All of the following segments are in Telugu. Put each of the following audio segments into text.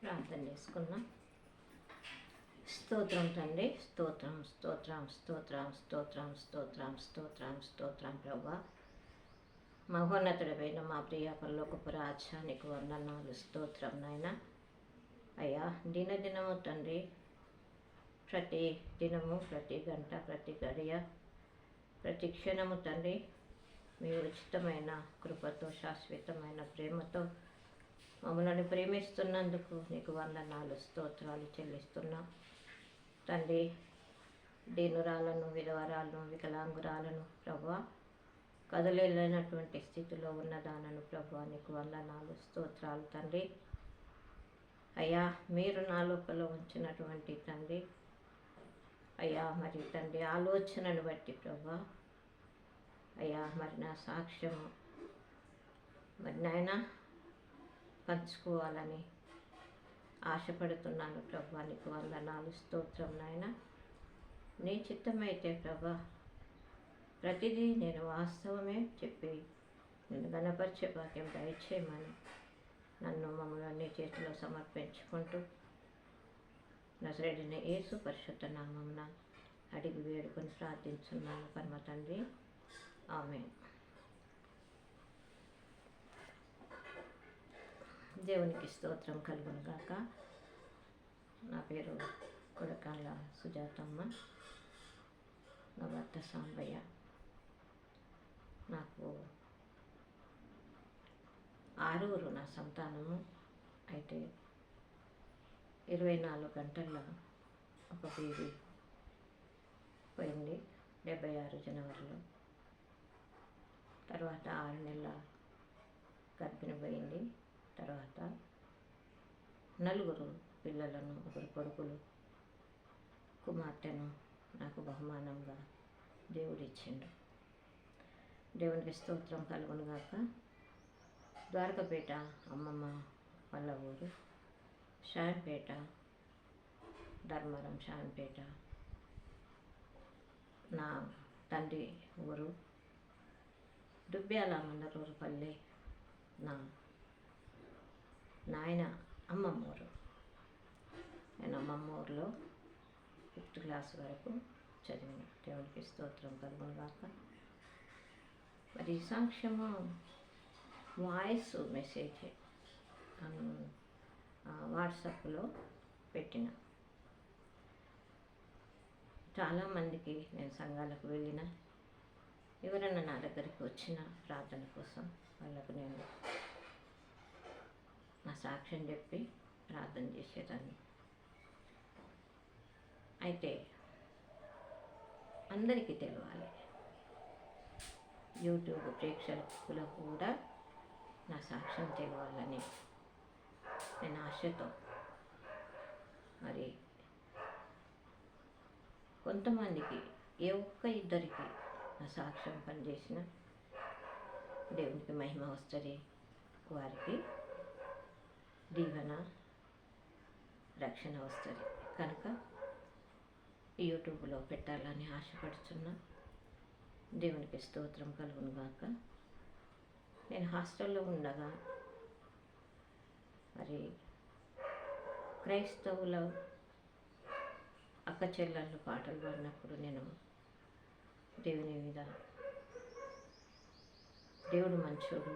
ప్రార్థన చేసుకున్నాం. స్తోత్రం తండ్రి, స్తోత్రం స్తోత్రం స్తోత్రం స్తోత్రం స్తోత్రం స్తోత్రం స్తోత్రం ప్రభా. మహోన్నతుడమైన మా ప్రియ పరలోకపు రాజా, నీకు వందనాలు, స్తోత్రం నాయన. అయ్యా, దినదినము తండ్రి, ప్రతి దినము, ప్రతి గంట, ప్రతి గడియ, ప్రతి క్షణము తండ్రి, మీ ఉచితమైన కృపతో, శాశ్వతమైన ప్రేమతో మమ్మల్ని ప్రేమిస్తున్నందుకు నీకు వందనాలు, స్తోత్రాలు చెల్లిస్తున్నాం తండ్రి. దీనురాలను, విధవరాలను, వికలాంగురాలను ప్రభువా, కదలేనటువంటి స్థితిలో ఉన్నదానను ప్రభువా, నీకు వందనాలు, స్తోత్రాలు తండ్రి. అయ్యా, మీరు నా లోపల ఉంచినటువంటి తండ్రి, అయ్యా మరి తండ్రి ఆలోచనను బట్టి ప్రభువా, అయ్యా మరి నా సాక్ష్యము మరి నాయన పంచుకోవాలని ఆశపడుతున్నాను ప్రభా, నీకు వందనాలు, స్తోత్రం నాయన. నీ చిత్తమైతే ప్రభా, ప్రతిదీ నేను వాస్తవమే చెప్పి నేను గణపరిచే భాగ్యం దయచేయమని నన్ను మమ్మల్ని నీ చేతిలో సమర్పించుకుంటూ నజరేయుడైన యేసు పరిశుద్ధ నామమున అడిగి వేడుకొని ప్రార్థించున్నాను పరమ తండ్రి, ఆమేన్. దేవునికి స్తోత్రం కలుగును గాక. నా పేరు కొడకాళ్ళ సుజాతమ్మ, నా భర్త సాంబయ్య. నాకు 6 నా సంతానము. అయితే 24 గంటల్లో ఒక బేబీ పోయింది, 76 జనవరిలో. తర్వాత 6 నెలల గర్భిణి పోయింది. తర్వాత 4 పిల్లలను, 1 కొడుకులు, కుమార్తెను నాకు బహుమానంగా దేవుడిచ్చిండు. దేవునికి స్తోత్రం కలుగును గాక. ద్వారకపేట అమ్మమ్మ వాళ్ళ ఊరు, షాంపేట, ధర్మవరం షాంపేట నా తండ్రి ఊరు. దుబ్బ్యాల మండలూరుపల్లి నా నాయన అమ్మమ్మ ఊరు. నేను అమ్మమ్మ ఊరిలో 5th క్లాస్ వరకు చదివిన. దేవునికి స్తోత్రం కలుగును గాక. మరి ఈ సాక్ష్యము వాయిస్ మెసేజ్ వాట్సాప్లో పెట్టిన. చాలామందికి నేను సంఘాలకు వెళ్ళిన, ఎవరైనా నా దగ్గరికి వచ్చిన ప్రార్థన కోసం వాళ్ళకు నేను నా సాక్ష్యం చెప్పి ప్రార్థన చేసేదాన్ని. అయితే అందరికీ తెలవాలి, యూట్యూబ్ ప్రేక్షకులకు కూడా నా సాక్ష్యం తెలవాలని నేను ఆశతో మరి కొంతమందికి, ఏ ఒక్క ఇద్దరికి నా సాక్ష్యం పనిచేసిన దేవునికి మహిమ వస్తుంది, వారికి దీవెన, రక్షణ వస్తుంది. కనుక యూట్యూబ్లో పెట్టాలని ఆశపడుతున్నా. దేవునికి స్తోత్రం కలుగును గాక. నేను హాస్టల్లో ఉండగా మరి క్రైస్తవుల అక్క చెల్లెళ్ళు పాటలు పాడినప్పుడు నేను దేవుని మీద, దేవుడు మంచోడు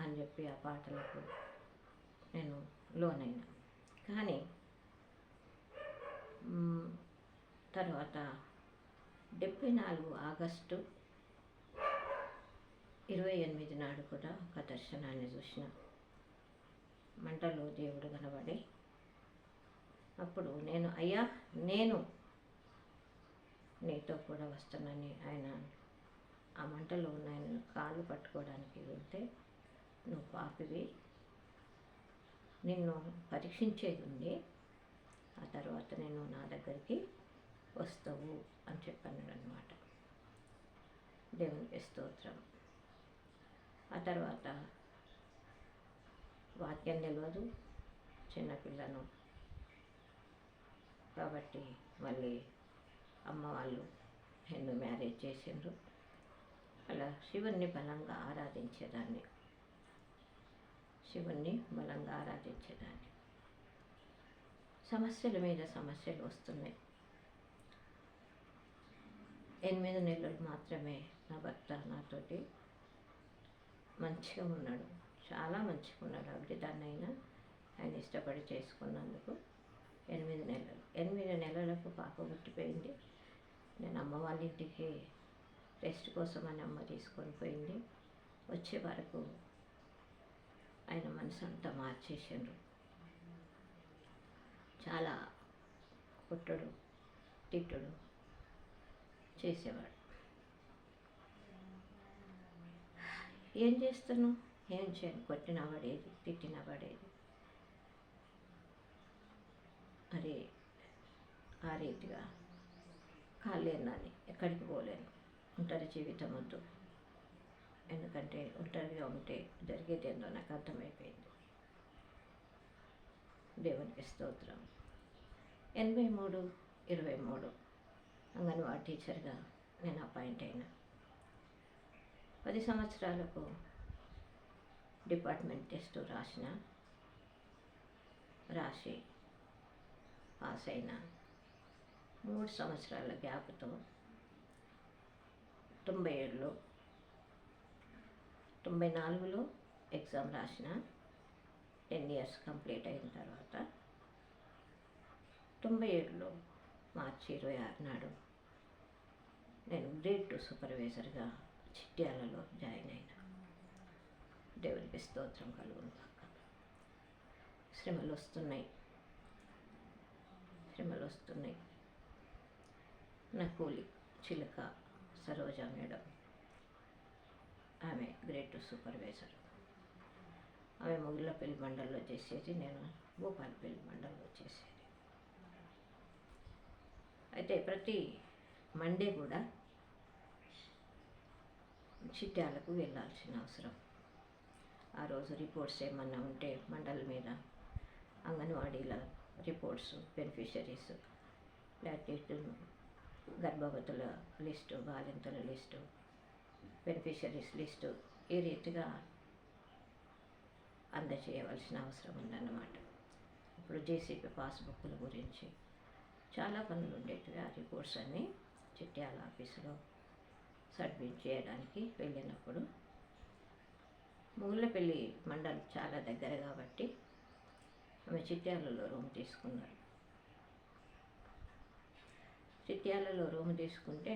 అని చెప్పి ఆ పాటలకు నేను లోనైనా. కానీ తర్వాత 74 ఆగస్టు 28 నాడు కూడా ఒక దర్శనాన్ని చూసిన. మంటలో దేవుడు కనబడి, అప్పుడు నేను, అయ్యా నేను నీతో కూడా వస్తానని ఆయన ఆ మంటలో ఉన్న ఆయన కాళ్ళు పట్టుకోవడానికి వెళ్తే, నువ్వు పాపివి, నిన్ను పరీక్షించేది ఉంది, ఆ తర్వాత నేను నా దగ్గరికి వస్తావు అని చెప్పాను అన్నమాట. దేవునికి స్తోత్రం. ఆ తర్వాత వాక్యం తెలియదు, చిన్నపిల్లను కాబట్టి మళ్ళీ అమ్మ వాళ్ళు హిందూ మ్యారేజ్ చేసిండ్రు. అలా శివుణ్ణి బలంగా ఆరాధించేదాన్ని. సమస్యల మీద సమస్యలు వస్తున్నాయి. 8 నెలలు మాత్రమే నా భర్త నాతోటి మంచిగా ఉన్నాడు, చాలా మంచిగా ఉన్నాడు. అభిదాన్నైనా ఆయన ఇష్టపడి చేసుకున్నందుకు 8 నెలలకు పాప పుట్టిపోయింది. నేను అమ్మ వాళ్ళ ఇంటికి రెస్ట్ కోసం అని అమ్మ తీసుకొని పోయింది. వచ్చే వరకు ఆయన మనసు అంతా మార్చేసిండ్రు. చాలా కొట్టుడు తిట్టుడు చేసేవాడు. ఏం చేస్తాను, ఏం చేయను, కొట్టిన పడేది, తిట్టిన పడేది. మరి ఆ రీతిగా కాలేనని ఎక్కడికి పోలేను. ఒంటరి జీవితం వద్దు, ఎందుకంటే ఒంటరిగా ఉంటే జరిగేది ఏందో నాకు అర్థమైపోయింది. దేవునికి స్తోత్రం. 83-23 అంగన్వాడీ టీచర్గా నేను అపాయింట్ అయినా. 10 సంవత్సరాలకు డిపార్ట్మెంట్ టెస్ట్ రాసి పాస్ అయినా. 3 సంవత్సరాల గ్యాప్తో 94లో ఎగ్జామ్ రాసిన. 10 ఇయర్స్ కంప్లీట్ అయిన తర్వాత 97లో మార్చి 26 నాడు నేను గ్రేడ్ 2 సూపర్వైజర్గా చిట్యాలలో జాయిన్ అయినా. దేవునికి స్తోత్రం కలుగును కాక. శ్రమలు వస్తున్నాయి. నా కూలి చిలుక సరోజ మేడం, ఆమె గ్రేడ్ 2 సూపర్వైజర్. ఆమె మొగిళ్ళపల్లి మండలంలో చేసేది, నేను భూపాలపల్లి మండలంలో చేసేది. అయితే ప్రతి మండే కూడా చిట్యాలకు వెళ్ళాల్సిన అవసరం. ఆ రోజు రిపోర్ట్స్ ఏమన్నా ఉంటే మండల మీద, అంగన్వాడీల రిపోర్ట్స్, బెనిఫిషరీస్, లాక్టేటివ్ గర్భవతుల లిస్టు, బాలింతల లిస్టు, బెనిఫిషరీస్ లిస్టు, ఈ రీతిగా అందజేయవలసిన అవసరం ఉందన్నమాట. ఇప్పుడు జేసీపీ పాస్బుక్ల గురించి చాలా పనులు ఉండేటివి. ఆ రిపోర్ట్స్ అన్నీ చిట్యాల ఆఫీసులో సబ్మిట్ చేయడానికి వెళ్ళినప్పుడు, మొగిళ్ళపల్లి మండలం చాలా దగ్గర కాబట్టి ఆమె చిట్యాలలో రూమ్ తీసుకున్నారు. చిట్యాలలో రూమ్ తీసుకుంటే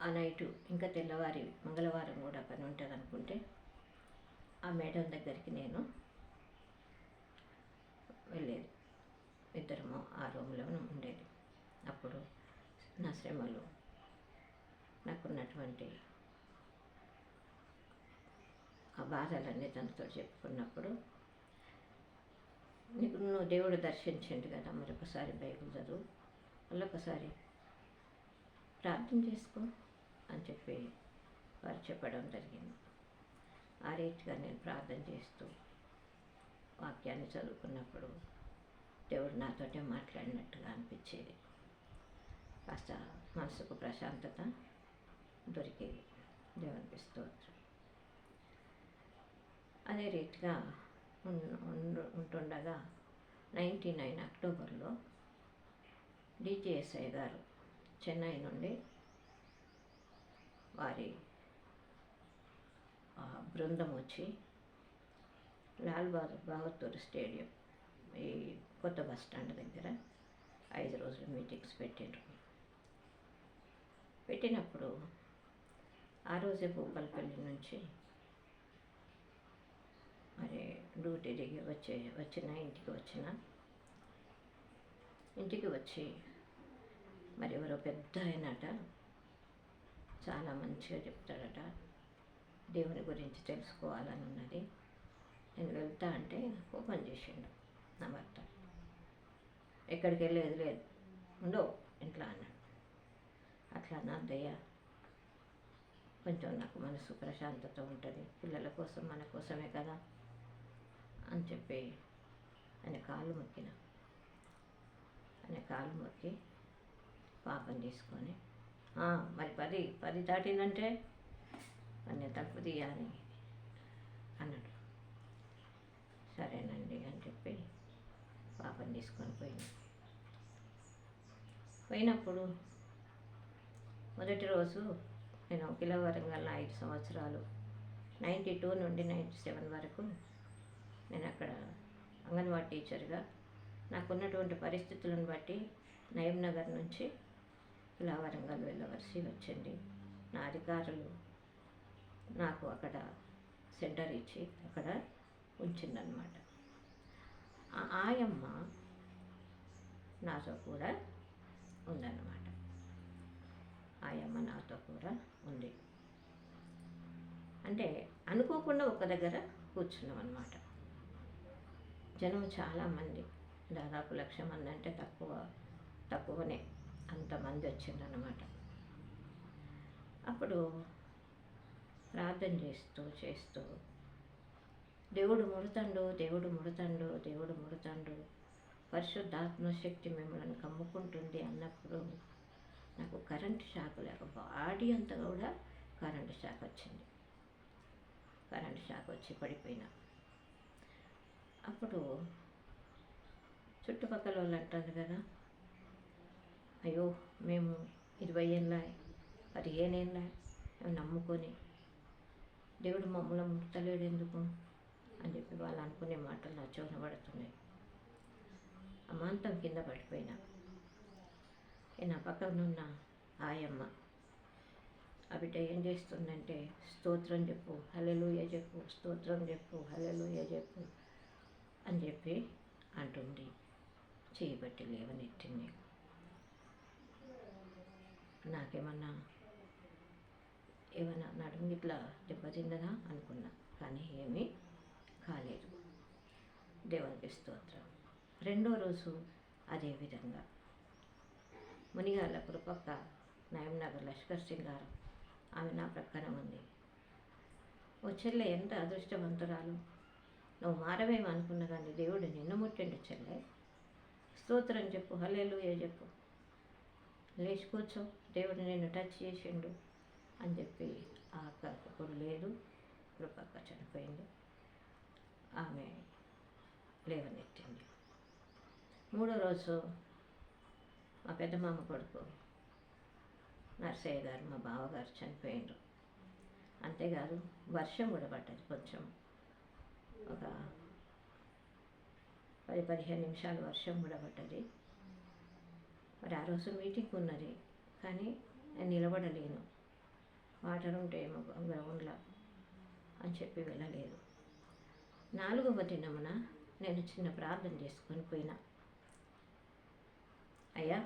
ఆ నైటు ఇంకా తెల్లవారి మంగళవారం కూడా పని ఉంటుంది అనుకుంటే ఆ మేడం దగ్గరికి నేను వెళ్ళేది. ఇద్దరము ఆ రూమ్లోనే ఉండేది. అప్పుడు నా శ్రమలు, నాకున్నటువంటి ఆ బాధలన్నీ తనతో చెప్పుకున్నప్పుడు, నువ్వు దేవుడు దర్శించండి కదా, మరొకసారి బైబిల్ చదువు, మళ్ళొకసారి ప్రార్థన చేసుకో అని చెప్పి వారు చెప్పడం జరిగింది. ఆ రీతిగా నేను ప్రార్థన చేస్తూ వాక్యాన్ని చదువుకున్నప్పుడు దేవుడు నాతోటే మాట్లాడినట్టుగా అనిపించేది. కాస్త మనసుకు ప్రశాంతత దొరికేది. దేవునికి స్తోత్రం. అదే రీతిగా ఉంటుండగా 99 అక్టోబర్లో డిజిఎస్ఐ గారు చెన్నై నుండి వారి బృందం వచ్చి లాల్ బహదూర్ స్టేడియం, ఈ కొత్త బస్ స్టాండ్ దగ్గర 5 రోజులు మీటింగ్స్ పెట్టినప్పుడు ఆ రోజే భూపాలపల్లి నుంచి మరి డ్యూటీ దిగి ఇంటికి వచ్చి మరి ఎవరో పెద్ద ఆయనట, చాలా మంచిగా చెప్తాడట, దేవుని గురించి తెలుసుకోవాలని ఉన్నది. నేను వెళ్తా అంటే ఓపెన్ చేసిండు నా భర్త. ఎక్కడికి వెళ్ళేది లేదు, ఉండవు ఇంట్లో అన్నాడు. అట్లా అన్నదయ్యా, కొంచెం నాకు మనసు ప్రశాంతత ఉంటుంది, పిల్లల కోసం మన కోసమే కదా అని చెప్పి ఆయన కాళ్ళు మొక్కి పాపని తీసుకొని, మరి 10 దాటిందంటే మరి నేను తలుపు తీయాలి అన్నాడు. సరేనండి అని చెప్పి పాపని తీసుకొని పోయినప్పుడు మొదటి రోజు నేను కిలో వరంగల్ 5 సంవత్సరాలు 92 నుండి 97 వరకు నేను అక్కడ అంగన్వాడీ టీచర్గా నాకున్నటువంటి పరిస్థితులను బట్టి నయం నగర్ నుంచి కిలో వరంగల్ వెళ్ళవలసి వచ్చింది. నా అధికారులు నాకు అక్కడ సెంటర్ ఇచ్చి అక్కడ ఉంచిందనమాట. ఆ ఆయమ్మ నాతో కూడా ఉందన్నమాట. ఆయమ్మ నాతో కూడా ఉంది. అంటే అనుకోకుండా ఒక దగ్గర కూర్చున్నాం అన్నమాట. జనం చాలామంది, దాదాపు 1,00,000 మంది అంటే తక్కువనే అంతమంది వచ్చిందన్నమాట. అప్పుడు ప్రార్థన చేస్తూ దేవుడు ముడతండు, దేవుడు ముడతండు, దేవుడు ముడతండు, పరిశుద్ధాత్మశక్తి మిమ్మల్ని కమ్ముకుంటుంది అన్నప్పుడు నాకు కరెంటు షాక్ లేక బాడీ అంతా కూడా కరెంటు షాక్ వచ్చింది. కరెంటు షాక్ వచ్చి పడిపోయినా. అప్పుడు చుట్టుపక్కల వాళ్ళు అంటారు కదా, అయ్యో మేము 20 ఏళ్ళ 15 ఏళ్ళ నమ్ముకొని దేవుడు మమ్మల్ని ముట్టలేడు ఎందుకు అని చెప్పి వాళ్ళు అనుకునే మాటలు నా చెవున పడుతున్నాయి. అమాంతం కింద పడిపోయినా. నా పక్కనున్న ఆయమ్మ ఆ బిడ్డ ఏం చేస్తుందంటే, స్తోత్రం చెప్పు, హల్లెలూయా చెప్పు, స్తోత్రం చెప్పు, హల్లెలూయా చెప్పు అని చెప్పి అంటుంది. చేయబట్టి లేవనెట్టింది. నాకేమన్నా నడుము ఇట్లా దెబ్బతిన్నదా అనుకున్నా, కానీ ఏమీ కాలేదు. దేవునికి స్తోత్రం. రెండో రోజు అదేవిధంగా మునిగాళ్ళ కృపక్క నయం నగర్ లష్కర్ సింగ్ గారు, ఆమె నా ప్రక్కన ఉంది. ఓ చెల్లె ఎంత అదృష్టవంతురాలు, నువ్వు మారవేమో అనుకున్నా కానీ దేవుడు నిన్ను ముట్టిండు చెల్లె, స్తోత్రం చెప్పు, హల్లెలూయా చెప్పు, లేచి కూర్చో, దేవుడు నిన్ను టచ్ చేసిండు అని చెప్పి ఆ అక్క ఇప్పుడు లేదు, కృపక్క చనిపోయింది. ఆమె లేవనెత్తింది. మూడో రోజు మా పెద్ద మామ కొడుకు నర్సయ్య గారు, మా బావగారు చనిపోయిండ్రు. అంతేకాదు వర్షం కూడా పడ్డది. కొంచెం ఒక 10-15 నిమిషాలు వర్షం కూడా పడ్డది. మరి ఆ రోజు మీటింగ్ ఉన్నది, కానీ నేను నిలబడలేను, వాటర్ ఉంటే ఏమో గ్రౌండ్లో అని చెప్పి వెళ్ళలేదు. 4వ దినమున నేను చిన్న ప్రార్థన చేసుకొని పోయినా. అయ్యా,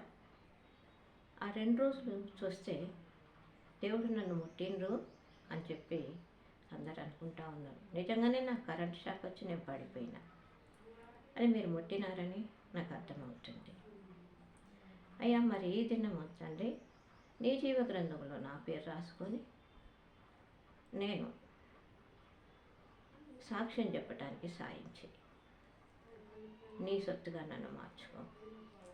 ఆ 2 రోజులు చూస్తే దేవుడు నన్ను ముట్టిండ్రు అని చెప్పి అందరు అనుకుంటా ఉన్నారు. నిజంగానే నాకు కరెంట్ షాక్ వచ్చి నేను పడిపోయినా అని మీరు ముట్టినారని నాకు అర్థమవుతుంది. అయ్యా, మరి ఈ దినం తండ్రి నీ జీవ గ్రంథంలో నా పేరు రాసుకొని నేను సాక్ష్యం చెప్పడానికి సాయించి నీ సొత్తుగా నన్ను మార్చుకో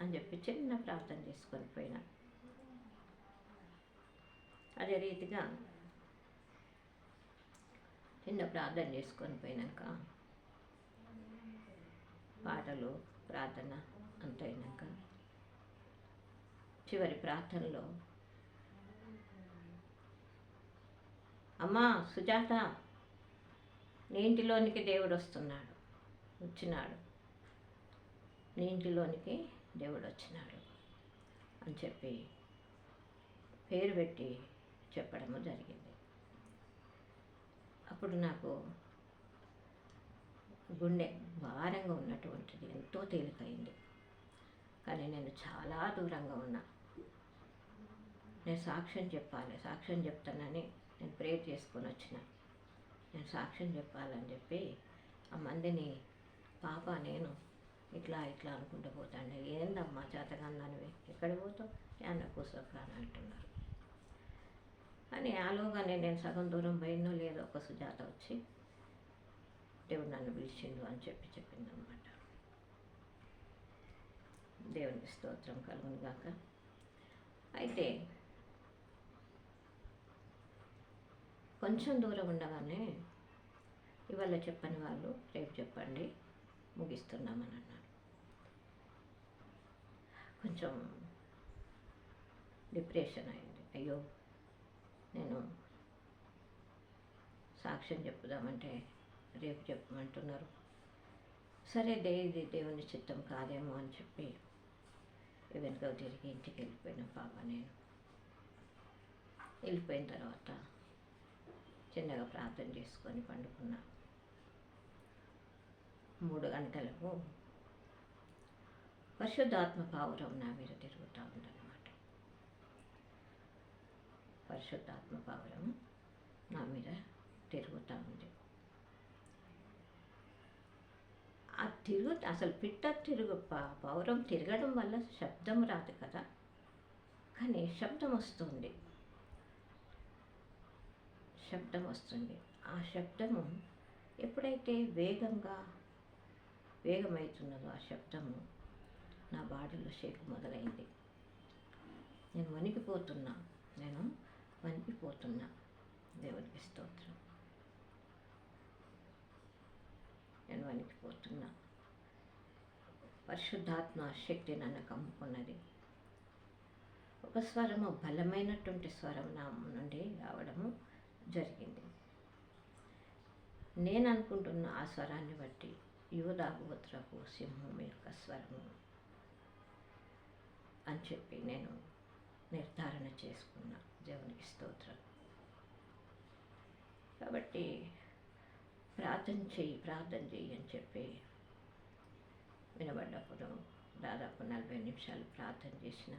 అని చెప్పి చిన్న ప్రార్థన చేసుకొని పోయినా. అదే రీతిగా చిన్న ప్రార్థన చేసుకొని పోయినాక పాటలు ప్రార్థన అంత అయినాక చివరి ప్రార్థనలో, అమ్మా సుజాత, నీ ఇంటిలోనికి దేవుడు వచ్చినాడు, నీ ఇంటిలోనికి దేవుడు వచ్చినాడు అని చెప్పి పేరు పెట్టి చెప్పడము జరిగింది. అప్పుడు నాకు గుండె భారంగా ఉన్నటువంటిది ఎంతో తేలికైంది. కానీ నేను చాలా దూరంగా ఉన్నా. నేను సాక్ష్యం చెప్పాలి, సాక్ష్యం చెప్తానని నేను ప్రేర్ చేసుకొని వచ్చిన. నేను సాక్ష్యం చెప్పాలని చెప్పి ఆ మందిని, పాప నేను ఇట్లా అనుకుంటూ పోతాను. ఏందమ్మా చేతగాన్నానివి, ఎక్కడ పోతావు, అన్న కూర్చోకాని అంటున్నారు. అని ఆలోగానే నేను సగం దూరం పోయినో లేదో ఒక సుజాత వచ్చి దేవుడు నన్ను పిలిచిండు అని చెప్పిందనమాట. దేవునికి స్తోత్రం కలుగును గాక. అయితే కొంచెం దూరం ఉండగానే ఇవాళ చెప్పని వాళ్ళు రేపు చెప్పండి, ముగిస్తున్నామని అన్నాను. కొంచెం డిప్రెషన్ అయింది. అయ్యో, నేను సాక్ష్యం చెప్పుదామంటే రేపు చెప్పమంటున్నారు. సరే, ఇది దేవుని చిత్తం కాదేమో అని చెప్పి వెనుక తిరిగి ఇంటికి వెళ్ళిపోయిన పాప. నేను వెళ్ళిపోయిన తర్వాత చిన్నగా ప్రార్థన చేసుకొని పండుకున్నా. 3 గంటలకు పరిశుద్ధాత్మ పావురం నా మీద తిరుగుతూ ఉందన్నమాట. పరిశుద్ధాత్మ పావురం నా మీద తిరుగుతూ ఉంది. ఆ అసలు పావురం తిరగడం వల్ల శబ్దం రాదు కదా, కానీ శబ్దం వస్తుంది. ఆ శబ్దము ఎప్పుడైతే వేగమవుతున్నదో ఆ శబ్దము నా బాడీలో షేక్ మొదలైంది. నేను వణికిపోతున్నా. దేవునికి స్తోత్రం. నేను వణికిపోతున్నా. పరిశుద్ధాత్మ శక్తి నన్ను కమ్ముకున్నది. ఒక స్వరము, బలమైనటువంటి స్వరం నా నుండి రావడము జరిగింది. నేను అనుకుంటున్న ఆ స్వరాన్ని బట్టి యూదా గోత్రపు సింహం యొక్క స్వరము అని చెప్పి నేను నిర్ధారణ చేసుకున్నా. దేవునికి స్తోత్రం. కాబట్టి ప్రార్థన చెయ్యి అని చెప్పి వినబడ్డప్పుడు దాదాపు 40 నిమిషాలు ప్రార్థన చేసిన.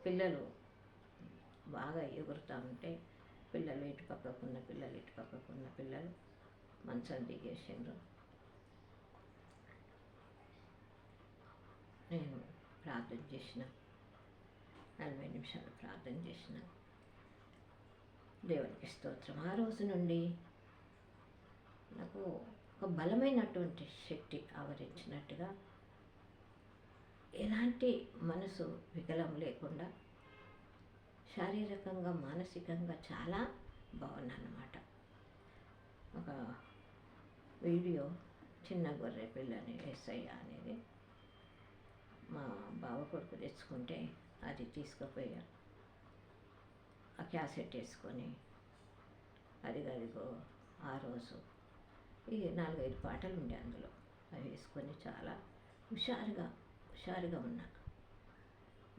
పిల్లలు బాగా ఎగురుతూ ఉంటే ఇటు పక్కకున్న పిల్లలు మంచం దిగేసిండ్రు. నేను ప్రార్థన చేసిన, 40 నిమిషాలు ప్రార్థన చేసిన. దేవునికి స్తోత్రం. ఆ రోజు నుండి నాకు ఒక బలమైనటువంటి శక్తి ఆవరించినట్టుగా, ఎలాంటి మనసు వికలం లేకుండా శారీరకంగా మానసికంగా చాలా బాగున్నానమాట. ఒక వీడియో, చిన్న గొర్రె పిల్లని యేసయ్య అనేది మా బావ కొడుకు తెచ్చుకుంటే అది తీసుకుపోయా. ఆ క్యాసెట్ వేసుకొని అదిగో ఆ రోజు ఈ 4-5 పాటలు ఉండే అందులో. అవి వేసుకొని చాలా హుషారుగా ఉన్నా.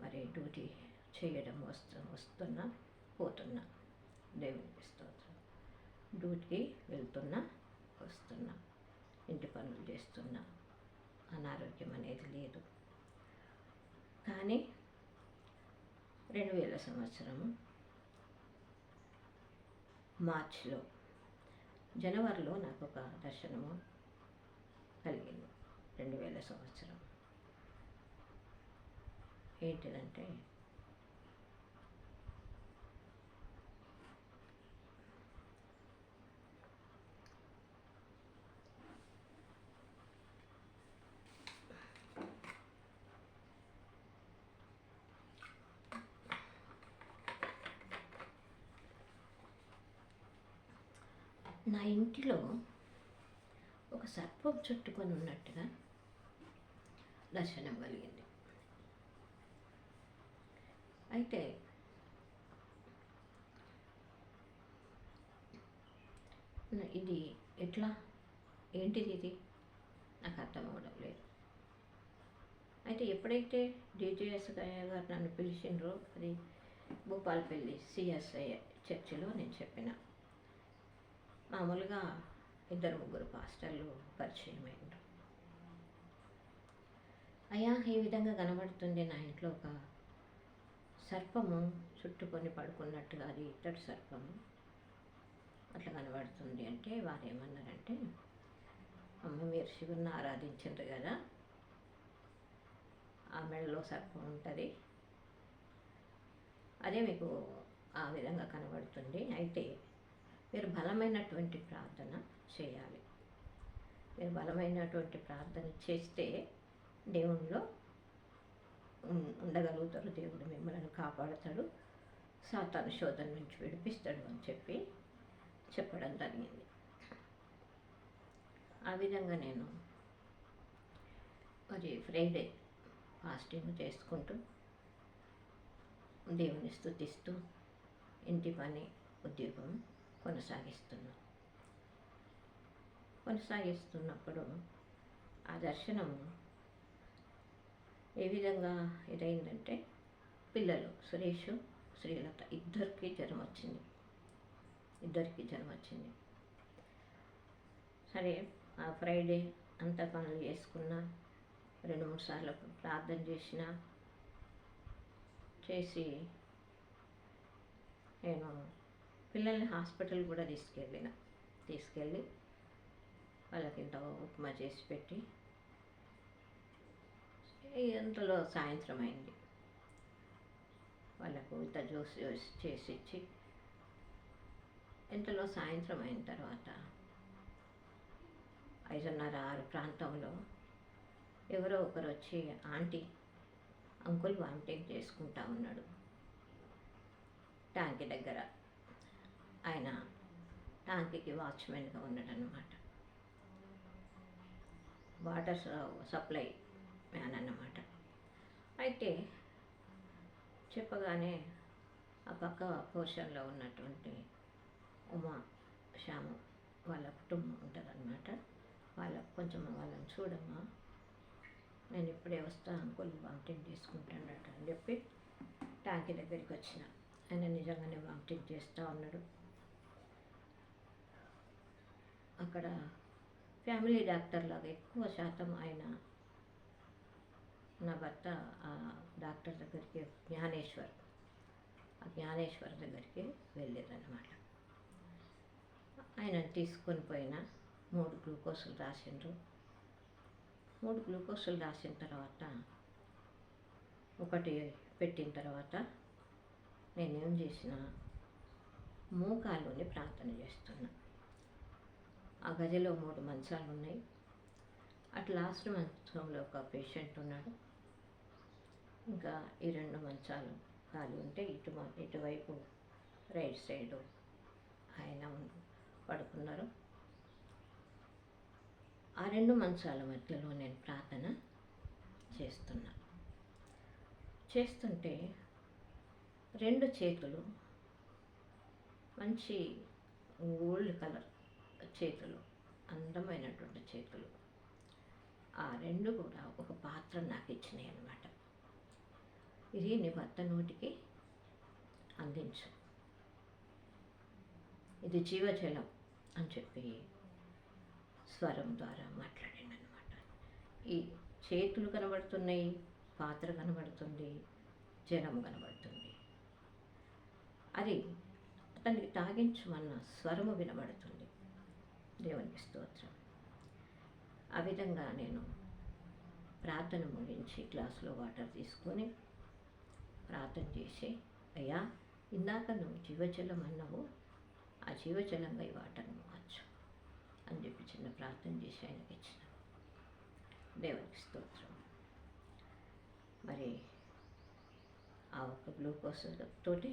మరి డ్యూటీ చేయడం వస్తున్నా పోతున్నా. దేవునికి స్తోత్రం. డ్యూటీకి వెళ్తున్నా వస్తున్నా, ఇంటి పనులు చేస్తున్నా. అనారోగ్యం అనేది లేదు. కానీ 2000 సంవత్సరము మార్చిలో, జనవరిలో నాకు ఒక దర్శనము కలిగింది. 2000 సంవత్సరం ఏంటిదంటే, నా ఇంటిలో ఒక సర్పం చుట్టుకొని ఉన్నట్టుగా దర్శనం కలిగింది. అయితే ఇది ఏంటిది ఇది నాకు అర్థం అవ్వడం లేదు. అయితే ఎప్పుడైతే డిజేఎస్ గారు నన్ను పిలిచిండ్రో, అది భూపాలపల్లి సిఎస్ఐ చర్చిలో నేను చెప్పిన. మామూలుగా 2-3 పాస్టర్లు పరిచయం అయ్యారు. అయ్యా, ఈ విధంగా కనబడుతుంది నా ఇంట్లో ఒక సర్పము చుట్టుకొని పడుకున్నట్టుగా, అది ఇత్తడి సర్పము అట్లా కనబడుతుంది అంటే, వారు ఏమన్నారంటే, అమ్మ, మీరు శివుని ఆరాధించారు కదా, ఆ మెడలో సర్పం ఉంటుంది, అదే మీకు ఆ విధంగా కనబడుతుంది. అయితే మీరు బలమైనటువంటి ప్రార్థన చేయాలి. మీరు బలమైనటువంటి ప్రార్థన చేస్తే దేవునిలో ఉండగలుగుతారు. దేవుడు మిమ్మల్ని కాపాడుతాడు, సాతాను శోధన నుంచి విడిపిస్తాడు అని చెప్పడం జరిగింది. ఆ విధంగా నేను మరి ఫ్రైడే ఫాస్టింగ్ చేసుకుంటూ దేవుని స్తుతిస్తూ ఇంటి పని ఉద్యోగం కొనసాగిస్తున్నప్పుడు ఆ దర్శనము ఏ విధంగా ఇదైందంటే, పిల్లలు సురేష్ శ్రీలత ఇద్దరికి జ్వరం వచ్చింది. సరే, ఆ ఫ్రైడే అంతా పనులు చేసుకున్నా, 2-3 సార్లు ప్రార్థన చేసి నేను పిల్లల్ని హాస్పిటల్ కూడా తీసుకెళ్ళి వాళ్ళకి ఇంత ఉప్మా చేసి పెట్టి ఇంతలో సాయంత్రం అయింది. వాళ్ళకు ఇంత జ్యూస్ చేసి ఇచ్చి ఇంతలో సాయంత్రం అయిన తర్వాత 5:30-6 ప్రాంతంలో ఎవరో ఒకరు వచ్చి, ఆంటీ అంకుల్ వామిటింగ్ చేసుకుంటా ఉన్నాడు ట్యాంక్ దగ్గర. ఆయన ట్యాంక్కి వాచ్మెన్గా ఉన్నాడనమాట, వాటర్ సప్లై మ్యాన్ అన్నమాట. అయితే చెప్పగానే ఆ పక్క పోర్షన్లో ఉన్నటువంటి ఉమా శ్యాము వాళ్ళ కుటుంబం ఉంటుందన్నమాట. వాళ్ళని చూడమ్మా, నేను ఇప్పుడే వస్తా, అంకుల్ వామిటింగ్ చేసుకుంటాడట అని చెప్పి ట్యాంక్ దగ్గరికి వచ్చిన. ఆయన నిజంగానే వామిటింగ్ చేస్తూ ఉన్నాడు. అక్కడ ఫ్యామిలీ డాక్టర్ లాగా ఎక్కువ శాతం ఆయన, నా భర్త ఆ డాక్టర్ దగ్గరికి జ్ఞానేశ్వర్ దగ్గరికి వెళ్ళేదన్నమాట. ఆయన తీసుకొని పోయిన 3 గ్లూకోజులు రాసిండ్రు. 3 గ్లూకోజులు రాసిన తర్వాత, ఒకటి పెట్టిన తర్వాత నేనేం చేసిన, మోకాలుని ప్రార్థన చేస్తున్నా. ఆ గదిలో 3 మంచాలు ఉన్నాయి. అటు లాస్ట్ మంచంలో ఒక పేషెంట్ ఉన్నాడు. ఇంకా ఈ 2 మంచాలు ఖాళీ ఉంటే ఇటువైపు రైట్ సైడు ఆయన పడుకున్నారు. ఆ 2 మంచాల మధ్యలో నేను ప్రార్థన చేస్తుంటే 2 చేతులు, మంచి గోల్డ్ కలర్ చేతులు, అందమైనటువంటి చేతులు, ఆ 2 కూడా ఒక పాత్ర నాకు ఇచ్చినాయి అన్నమాట. ఇది నీ భర్త నోటికి అందించు, ఇది జీవజలం అని చెప్పి స్వరం ద్వారా మాట్లాడాను అనమాట. ఈ చేతులు కనబడుతున్నాయి, పాత్ర కనబడుతుంది, జలం కనబడుతుంది. అది అతనికి తాగించమన్న స్వరము వినబడుతుంది. దేవునికి స్తోత్రం. ఆ విధంగా నేను ప్రార్థన ముగించి గ్లాసులో వాటర్ తీసుకొని ప్రార్థన చేసి, అయ్యా ఇందాక నువ్వు జీవజలం అన్నావు, ఆ జీవజలంగా ఈ వాటర్ని మార్చు అని చెప్పి చిన్న ప్రార్థన చేసి ఆయనకి ఇచ్చిన. దేవునికి స్తోత్రం. మరి ఆ ఒక్క గ్లూకోజ్ తోటి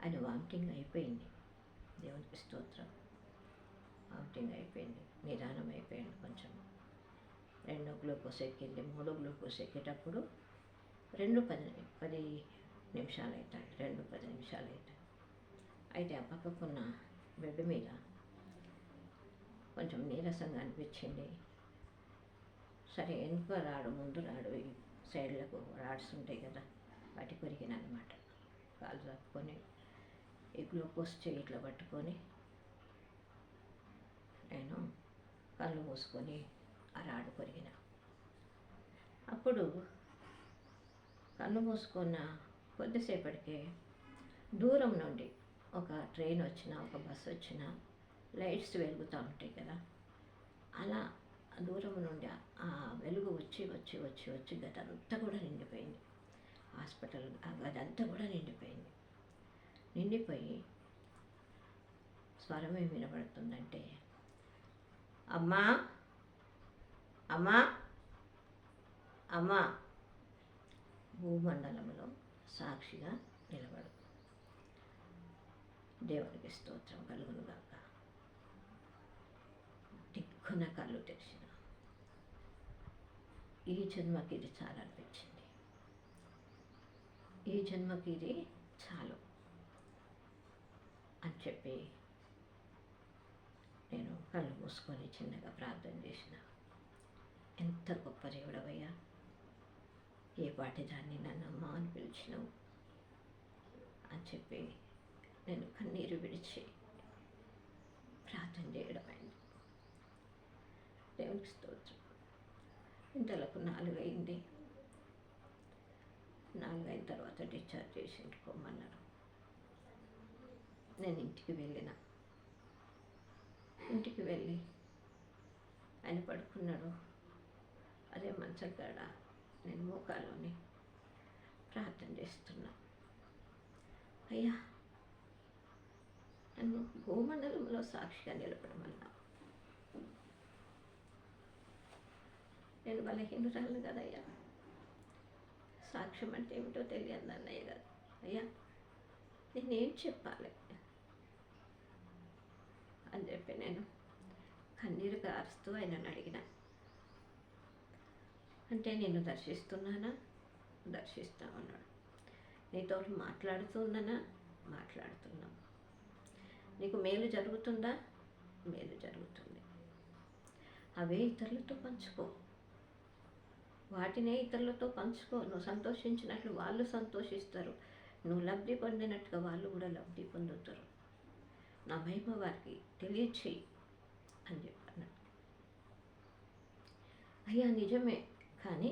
ఆయన వామిటింగ్ అయిపోయింది. దేవునికి స్తోత్రం. వామిటింగ్ అయిపోయింది, నిదానం అయిపోయింది. కొంచెం 2 గ్లూకోజ్ ఎక్కింది. 3 గ్లూకోజ్ ఎక్కేటప్పుడు 10 నిమిషాలు అవుతాయి. 10 నిమిషాలు అవుతాయి. అయితే ఆ పక్కకున్న బెడ్ మీద కొంచెం నీరసంగా అనిపించింది. సరే, వెనుక రాడు ముందు రాడు, ఈ సైడ్లకు రాడ్స్ ఉంటాయి కదా, వాటి కొరికిన అనమాట. కాలు తప్పుకొని ఈ గ్లూకోజ్ చెయ్యి ఇట్లా పట్టుకొని నేను కళ్ళు మూసుకొని ఆ రాడు కొరికిన. అప్పుడు కళ్ళు మూసుకున్న కొద్దిసేపటికే దూరం నుండి ఒక ట్రైన్ వచ్చినా, ఒక బస్సు వచ్చినా లైట్స్ వెలుగుతూ ఉంటాయి కదా, అలా దూరం నుండి ఆ వెలుగు వచ్చి గదంతా కూడా నిండిపోయింది. హాస్పిటల్ ఆ గదంతా కూడా నిండిపోయి స్వరం ఏమి వినబడుతుందంటే, అమ్మా అమ్మా అమ్మా, భూమండలంలో సాక్షిగా నిలబడు. దేవునికి స్తోత్రం కలుగును గాక. దిక్కున కళ్ళు తెరిచిన ఈ జన్మకి ఇది చాలా అనిపించింది. ఈ జన్మకి ఇది చాలు అని చెప్పి నేను కళ్ళు మూసుకొని చిన్నగా ప్రార్థన చేసిన. ఎంత గొప్ప దేవుడవయ్యా, ఏ పాటి దాన్ని నన్ను అమ్మ అని పిలిచినావు అని చెప్పి నేను కన్నీరు విడిచి ప్రార్థన చేయడమైంది. దేవునికి స్తోత్రం. ఇంతలకు 4 అయింది. 4 అయిన తర్వాత డిశ్చార్జ్ చేసి ఇంటికోమన్నారు. నేను ఇంటికి వెళ్ళిన. ఇంటికి వెళ్ళి ఆయన పడుకున్నాడు. అదే మంచం కాడ నేను మోకాల్లోని ప్రార్థన చేస్తున్నా. అయ్యా, నన్ను భూమండలంలో సాక్షిగా నిలబడమన్నా. నేను బలహీనురాలు కదయ్యా, సాక్ష్యం అంటే ఏమిటో తెలియదు అన్నయ్య కదా. అయ్యా, నేనేం చెప్పాలి అని చెప్పి నేను కన్నీరు కారుస్తూ ఆయనను అడిగిన. అంటే నేను దర్శిస్తున్నానా? దర్శిస్తా ఉన్నాడు. నీతో మాట్లాడుతున్నానా? మాట్లాడుతున్నాం. నీకు మేలు జరుగుతుందా? మేలు జరుగుతుంది. అవే ఇతరులతో పంచుకో. వాటినే ఇతరులతో పంచుకో. నువ్వు సంతోషించినట్లు వాళ్ళు సంతోషిస్తారు. నువ్వు లబ్ధి పొందినట్టుగా వాళ్ళు కూడా లబ్ధి పొందుతారు. నా మహిమ వారికి తెలియచేయి అని చెప్పాను. అయ్యా, నిజమే, కానీ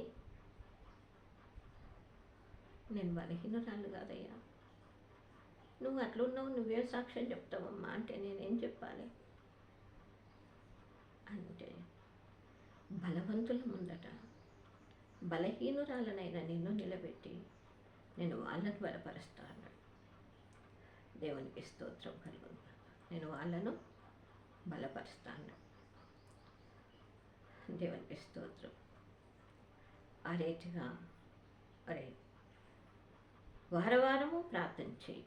నేను బలహీనురాలు కాదయ్యా. నువ్వు అట్లున్నావు, నువ్వేం సాక్ష్యం చెప్తావమ్మా అంటే నేనేం చెప్పాలి అంటే, బలవంతుల ముందట బలహీనురాలనైనా నిన్ను నిలబెట్టి నేను వాళ్ళను బలపరుస్తా అన్నాడు. దేవునికి స్తోత్రం కలుగును. నేను వాళ్ళను బలపరుస్తా అన్నాడు. దేవునికి స్తోత్రం. ఆ రీతిగా వారము ప్రార్థన చేయి.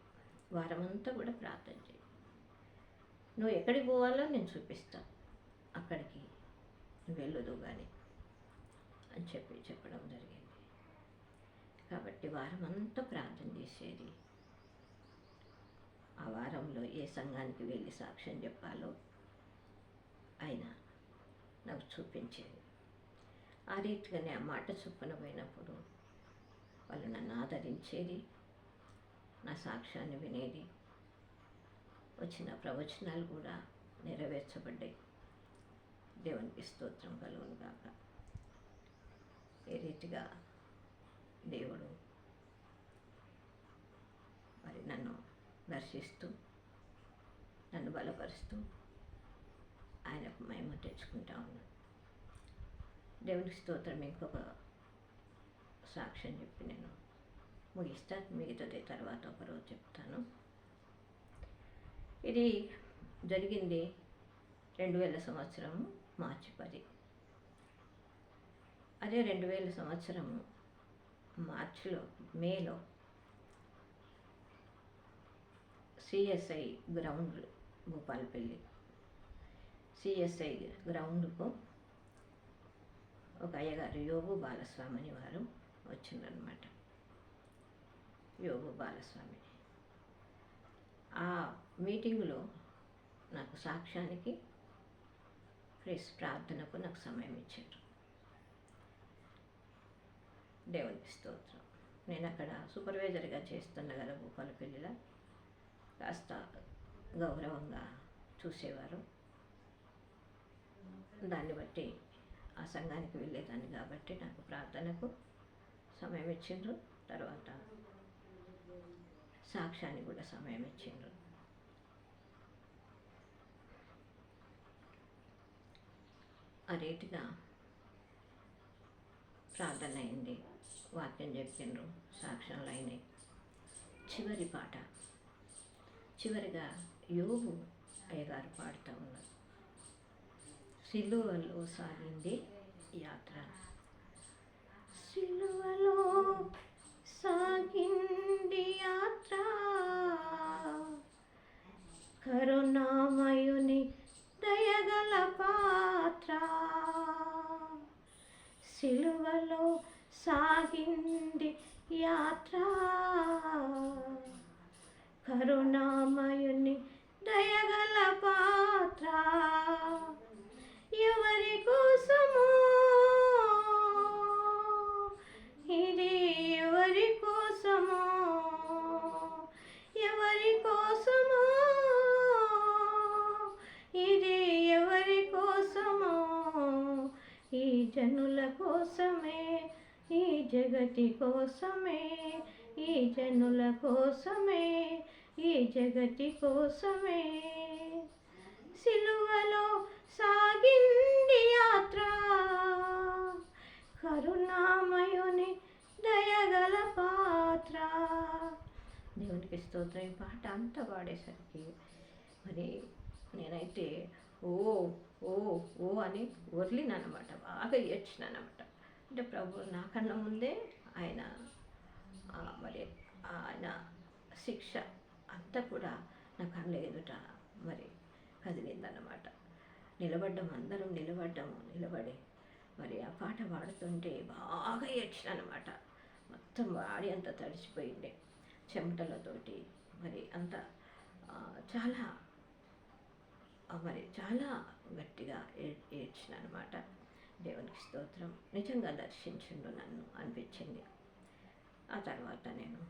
వారమంతా కూడా ప్రార్థన చేయి. నువ్వు ఎక్కడికి పోవాలో నేను చూపిస్తాను, అక్కడికి నువ్వు వెళ్ళదు కానీ అని చెప్పడం జరిగింది. కాబట్టి వారమంతా ప్రార్థన చేసేది. ఆ వారంలో ఏ సంఘానికి వెళ్ళి సాక్ష్యం చెప్పాలో ఆయన నాకు చూపించేది. ఆ రీతిగానే ఆ మాట చొప్పున పోయినప్పుడు వాళ్ళు నన్ను ఆదరించేది, నా సాక్ష్యాన్ని వినేది. వచ్చిన ప్రవచనాలు కూడా నెరవేర్చబడ్డాయి. దేవునికి స్తోత్రం కలుగును గాక. ఏ రీతిగా దేవుడు మరి నన్ను దర్శిస్తూ నన్ను బలపరుస్తూ ఆయనకు మహిమ తెచ్చుకుంటా ఉన్నాను. దేవునికి స్తోత్రం. ఇంకొక సాక్ష్యం చెప్పి నేను ముగిస్తాను. మిగతాది తర్వాత ఒకరోజు చెప్తాను. ఇది జరిగింది 2000 సంవత్సరము మార్చి 10. అదే 2000 సంవత్సరము మేలో సిఎస్ఐ గ్రౌండ్, భూపాలపల్లి సిఎస్ఐ గ్రౌండ్కు ఒక అయ్యగారు యోగు బాలస్వామి అని వారు వచ్చిందనమాట. యోగు బాలస్వామి ఆ మీటింగులో నాకు సాక్ష్యానికి ప్లస్ ప్రార్థనకు నాకు సమయం ఇచ్చారు. దేవునికి స్తోత్రం. నేను అక్కడ సూపర్వైజర్గా చేస్తున్నా కదా భూపాలపల్లిలో, కాస్త గౌరవంగా చూసేవారు. దాన్ని బట్టి ఆ సంఘానికి వెళ్ళేదాన్ని కాబట్టి నాకు ప్రార్థనకు సమయం ఇచ్చిండ్రు. తర్వాత సాక్ష్యానికి కూడా సమయం ఇచ్చిండ్రు. ఆ రీతిగా ప్రార్థన అయింది, వాక్యం చెప్పిండ్రు, సాక్ష్యాలు అయినాయి. చివరి పాట చివరిగా యోగు అయ్యగారు పాడుతూ ఉన్నారు. సిలువలో సాగింది యాత్ర, సిలువలో సాగింది యాత్ర, కరుణామయుని దయగల పాత్ర, సిలువలో జగతి కోసమే, ఈ జనుల కోసమే, ఈ జగతి కోసమే సిలువలో సాగింది యాత్ర, కరుణామయుని దయగల పాత్ర. దేవునికి స్తోత్రం. ఈ పాట అంతా పాడేసరికి మరి నేనైతే ఓ ఓ ఓ అని వర్లినమాట, బాగా ఏడ్చినానమాట. అంటే ప్రభు నాకన్నా ముందే ఆయన మరి ఆయన శిక్ష అంతా కూడా నా కళ్ళ ఎదుట మరి కదిలిందన్నమాట. అందరం నిలబడి మరి ఆ పాట పాడుతుంటే బాగా ఏడ్చినమాట. మొత్తం బాడీ అంతా తడిచిపోయింది చెమటలతోటి. మరి అంత చాలా చాలా గట్టిగా ఏడ్చినమాట. దేవునికి స్తోత్రం. నిజంగా దర్శించిండు నన్ను అనిపించింది. ఆ తర్వాత నేను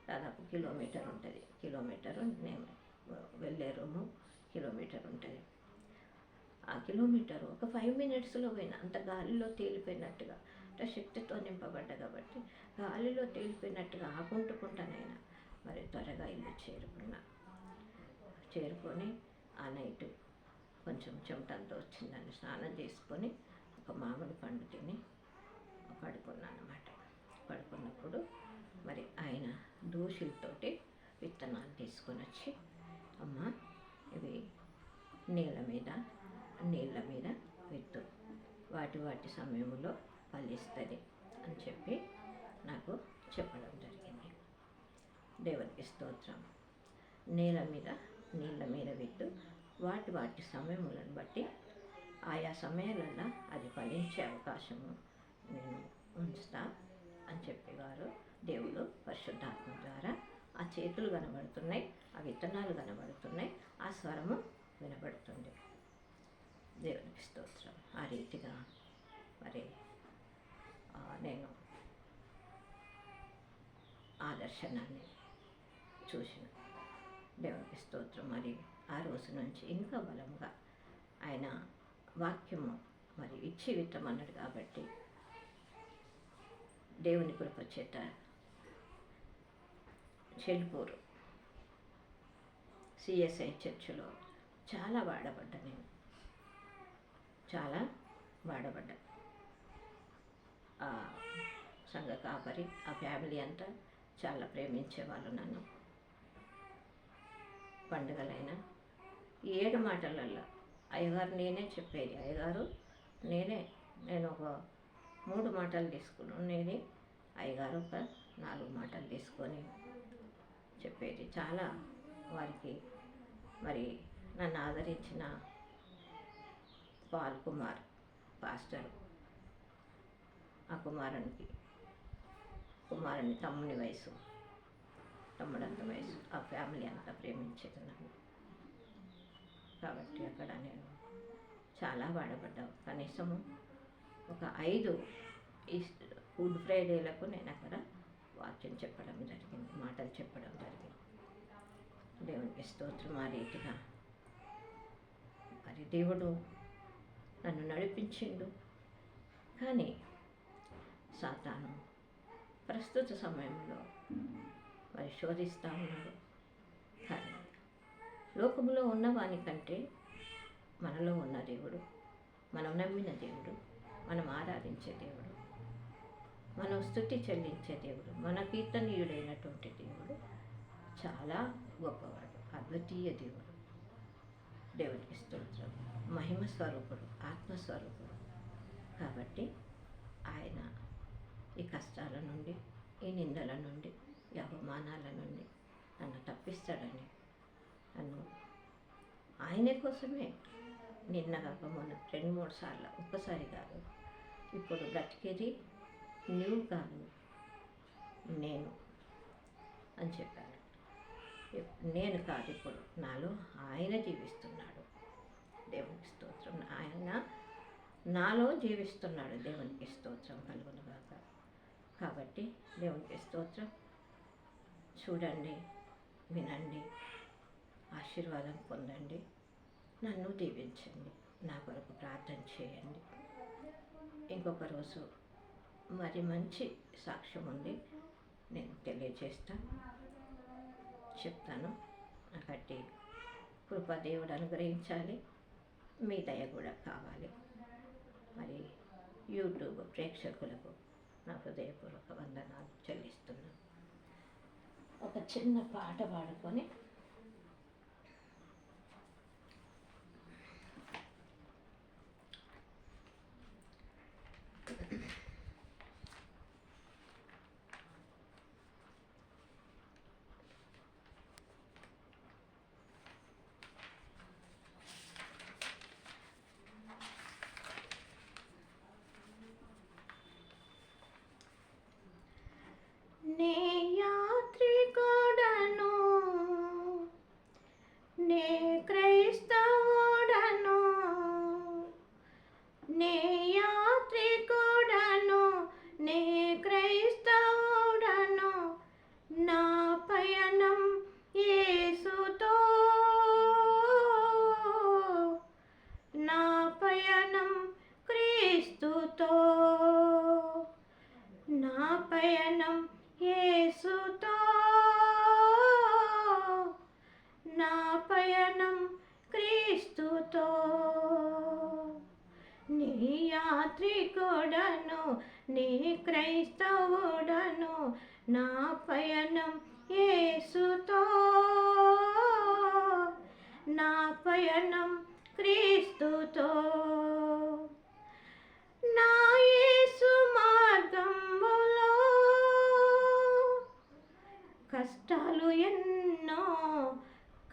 దాదాపు కిలోమీటర్ ఉంటుంది, నేను వెళ్ళే రూము కిలోమీటర్ ఉంటుంది. ఆ కిలోమీటరు ఒక 5 మినిట్స్లో పోయినా. అంత గాలిలో తేలిపోయినట్టుగా, అంటే శక్తితో నింపబడ్డ కాబట్టి గాలిలో తేలిపోయినట్టుగా ఆకుంటుకుంటానైనా మరి త్వరగా ఇల్లు చేరుకొని ఆ నైటు కొంచెం చెమటంతో వచ్చిందని స్నానం చేసుకొని ఒక మామిడి పండు తిని పడుకున్నానమాట. పడుకున్నప్పుడు మరి ఆయన దోషులతోటి విత్తనాలు తీసుకొని వచ్చి, అమ్మ ఇవి నీళ్ళ మీద విత్తు, వాటి సమయంలో ఫలిస్తుంది అని చెప్పి నాకు చెప్పడం జరిగింది. దేవునికి స్తోత్రం. నీళ్ళ మీద విత్తు, వాటి సమయములను బట్టి ఆయా సమయాలలో అది ఫలించే అవకాశము నేను ఉంచుతా అని చెప్పేవారు దేవుడు పరిశుద్ధాత్మ ద్వారా. ఆ చేతులు కనబడుతున్నాయి, ఆ విత్తనాలు కనబడుతున్నాయి, ఆ స్వరము వినబడుతుంది. దేవునికి స్తోత్రం. ఆ రీతిగా మరి నేను ఆ దర్శనాన్ని చూసిన. దేవునికి స్తోత్రం. మరి ఆ రోజు నుంచి ఇంకా బలంగా ఆయన వాక్యము మరి ఇచ్చి విత్తమన్నాడు కాబట్టి దేవుని కృప చేత చెల్పూరు సిఎస్ఐ చర్చిలో చాలా వాడబడ్డా. నేను చాలా వాడబడ్డా. ఆ సంఘ కాపరి, ఆ ఫ్యామిలీ అంతా చాలా ప్రేమించేవాళ్ళు నన్ను. పండుగలైనా 7 మాటలలో అయ్యగారు నేనే చెప్పేది. అయ్యగారు నేను ఒక 3 మాటలు తీసుకుని అయ్యగారు ఒక 4 మాటలు తీసుకొని చెప్పేది. చాలా వారికి మరి నన్ను ఆదరించిన పాల్ కుమార్ పాస్టర్, ఆ కుమారుని తమ్ముడంత వయసు, ఆ ఫ్యామిలీ అంతా ప్రేమించేది నన్ను. కాబట్టి అక్కడ నేను చాలా వాడబడ్డాను. కనీసము ఒక 5 గుడ్ ఫ్రైడేలకు నేను అక్కడ వాక్యం చెప్పడం జరిగింది, మాటలు చెప్పడం జరిగింది. దేవునికి స్తోత్రం. ఆ రీతిగా మరి దేవుడు నన్ను నడిపించిండు. కానీ సాతాను ప్రస్తుత సమయంలో మరి శోధిస్తూ ఉన్నాడు. కానీ లోకములో ఉన్నవానికంటే మనలో ఉన్న దేవుడు, మనం నమ్మిన దేవుడు, మనం ఆరాధించే దేవుడు, మనం స్తుతి చెల్లించే దేవుడు, మన కీర్తనీయుడైనటువంటి దేవుడు చాలా గొప్పవాడు, అద్వితీయ దేవుడు. దేవునికి స్తోత్రం. మహిమ స్వరూపుడు, ఆత్మస్వరూపుడు. కాబట్టి ఆయన ఈ కష్టాల నుండి, ఈ నిందల నుండి, ఈ అవమానాల నుండి నన్ను తప్పిస్తాడని, నన్ను ఆయన కోసమే నిన్న కాక మొన్న 2-3 సార్లు, ఒక్కసారి కాదు, ఇప్పుడు బ్రతికేది నువ్వు కాదు నేను అని చెప్పాను. నేను కాదు, ఇప్పుడు నాలో ఆయన జీవిస్తున్నాడు. దేవునికి స్తోత్రం. ఆయన నాలో జీవిస్తున్నాడు. దేవునికి స్తోత్రం కలుగునుగాక. కాబట్టి దేవునికి స్తోత్రం. చూడండి, వినండి, ఆశీర్వాదం పొందండి, నన్ను దీవించండి, నా కొరకు ప్రార్థన చేయండి. ఇంకొక రోజు మరి మంచి సాక్ష్యం ఉంది, నేను చెప్తాను. కాబట్టి కృపాదేవుడు అనుగ్రహించాలి, మీ దయ కూడా కావాలి. మరి యూట్యూబ్ ప్రేక్షకులకు నా హృదయపూర్వక వందనాలు చెల్లిస్తున్నాను. ఒక చిన్న పాట పాడుకొని నే యాత్రికుడను, నే క్రైస్తవుడను, నే యాత్రికుడను, నే క్రైస్తవుడను, నా పయనం యేసుతో, నా పయనం క్రీస్తుతో, నా పయనం యేసుతో, నా పయనం క్రీస్తుతో. నీ యాత్రికుడను, నీ క్రైస్తవుడను, నా పయనం యేసుతో, నా పయనం క్రీస్తుతో. నా యేసు మార్గంబులో కష్టాలు ఎన్నో,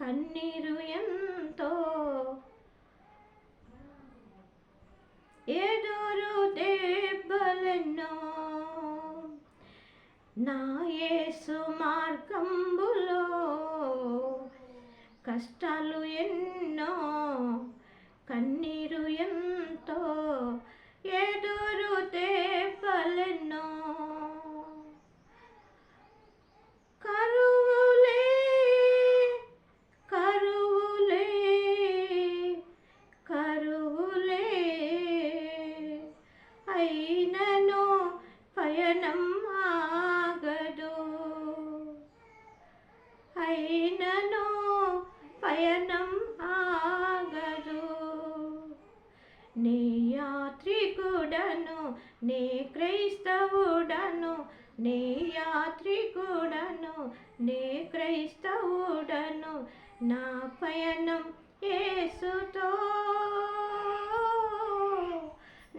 కన్నీరు ఎంతో, ఎదురు దెబ్బలెన్నో. నా యేసు మార్గంబులో కష్టాలు ఎన్నో, కన్నీరు ఎంతో, ఎదురు దెబ్బలెన్నో. కరువులే కరువులే కరువులే అయినను పయనం ఆగదు, అయినను పయనం ఆగదు. నీ యాత్రికుడను, నీ క్రైస్తవుడను, నీ యాత్రికుడను, నీ క్రైస్తవుడను, నా పయనం యేసుతో,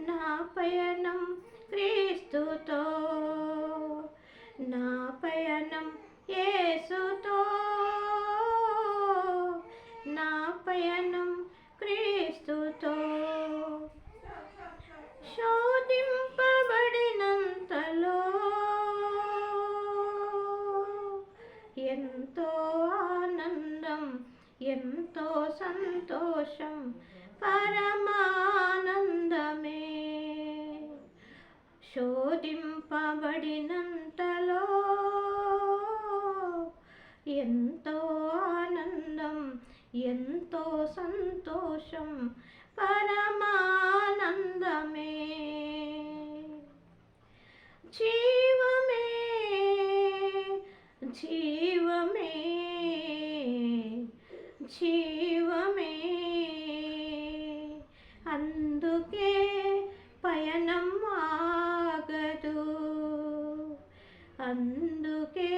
నా పయనం క్రీస్తుతో, నా పయనం యేసుతో, నా పయనం క్రీస్తుతో. శోధింపబడినంతలో ఎంతో ఆనందం, ఎంతో సంతోషం, పరమానందమే. శోధింపబడినంతలో ఎంతో ఆనందం, ఎంతో సంతోషం, పరమానందమే. జీవమే జీవమే జీవమే, అందుకే పయనం ఆగదు, అందుకే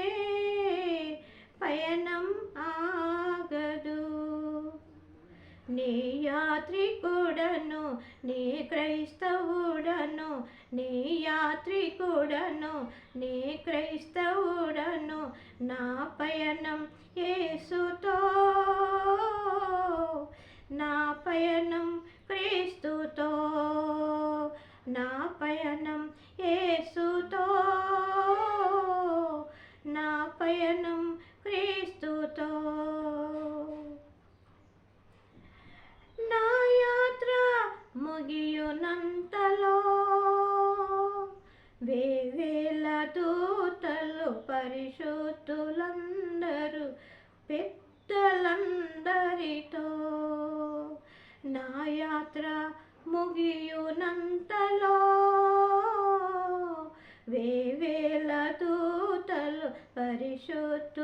పయనం ఆగదు. నీ యాత్రికుడను, నీ క్రైస్తవుడను, నీ యాత్రికుడను, నీ క్రైస్తవుడను, నా పయనం యేసుతో, నా పయనం క్రీస్తుతో, నా పయనం యేసుతో, నా పయనం క్రీస్తుతో. నా యాత్ర ముగియునంతలో వేవేల దూతలు, పరిశుద్ధులందరూ, పెద్దలందరితో, నా యాత్ర ముగియునంతలో వేవేల దూతలు పరిశుద్ధులైన